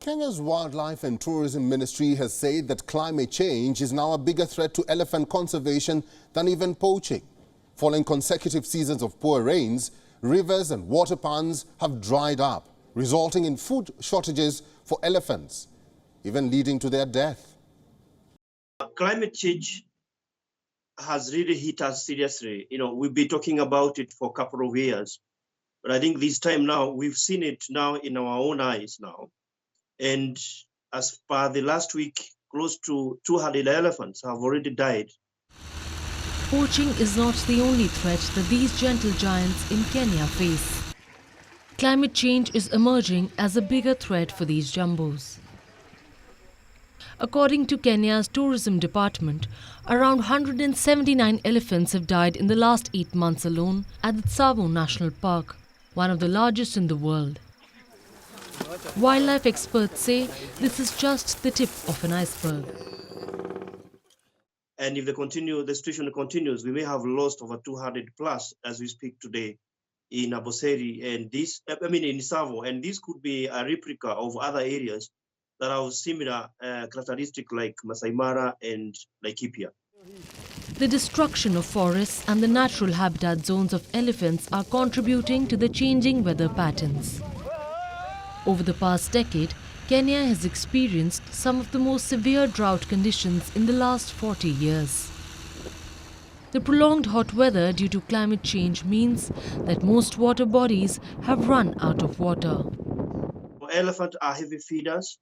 Kenya's Wildlife and Tourism Ministry has said that climate change is now a bigger threat to elephant conservation than even poaching. Following consecutive seasons of poor rains, rivers and water ponds have dried up, resulting in food shortages for elephants, even leading to their death. Climate change has really hit us seriously. We've been talking about it for a couple of years, but I think this time now we've seen it now in our own eyes now. And as per the last week, close to 200 elephants have already died. Poaching is not the only threat that these gentle giants in Kenya face. Climate change is emerging as a bigger threat for these jumbos. According to Kenya's tourism department, around 179 elephants have died in the last 8 months alone at the Tsavo National Park, one of the largest in the world. Wildlife experts say this is just the tip of an iceberg. And if the situation continues, we may have lost over 200 plus as we speak today in Aboseri and in Tsavo, and this could be a replica of other areas that have similar characteristics like Masai Mara and Laikipia. The destruction of forests and the natural habitat zones of elephants are contributing to the changing weather patterns. Over the past decade, Kenya has experienced some of the most severe drought conditions in the last 40 years. The prolonged hot weather due to climate change means that most water bodies have run out of water. Elephants are heavy feeders,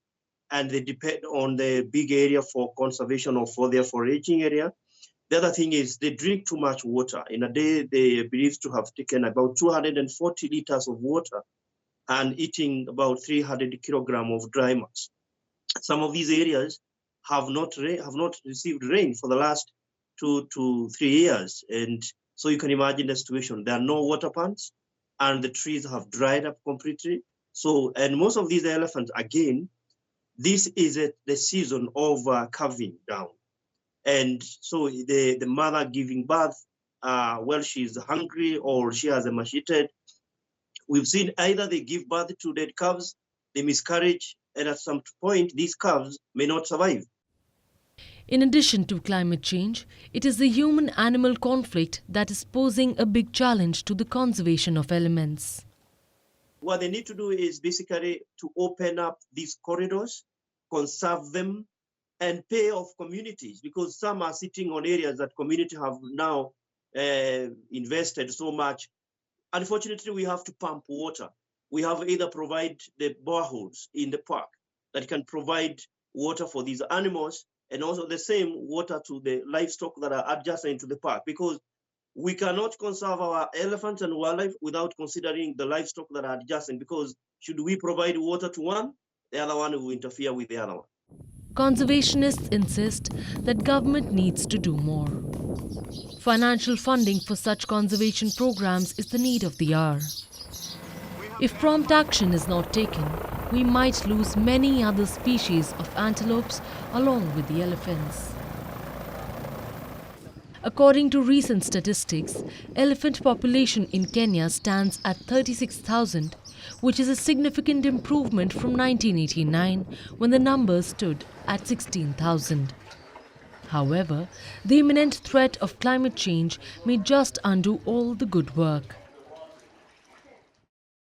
and they depend on the big area for conservation or for their foraging area. The other thing is they drink too much water. In a day, they are believed to have taken about 240 liters of water and eating about 300 kilograms of dry mass. Some of these areas have not received rain for the last 2 to 3 years. And so you can imagine the situation. There are no water ponds and the trees have dried up completely. And most of these elephants, again, this is the season of calving down. And so the mother giving birth, she's hungry or she has emaciated. We've seen either they give birth to dead calves, they miscarriage, and at some point these calves may not survive. In addition to climate change, it is the human-animal conflict that is posing a big challenge to the conservation of elements. What they need to do is basically to open up these corridors, conserve them, and pay off communities, because some are sitting on areas that community have now invested so much. Unfortunately, we have to pump water. We have either provide the boreholes in the park that can provide water for these animals, and also the same water to the livestock that are adjacent to the park, because we cannot conserve our elephants and wildlife without considering the livestock that are adjacent, because should we provide water to one, the other one will interfere with the other one. Conservationists insist that government needs to do more. Financial funding for such conservation programs is the need of the hour. If prompt action is not taken, we might lose many other species of antelopes along with the elephants. According to recent statistics, elephant population in Kenya stands at 36,000, which is a significant improvement from 1989, when the number stood at 16,000. However, the imminent threat of climate change may just undo all the good work.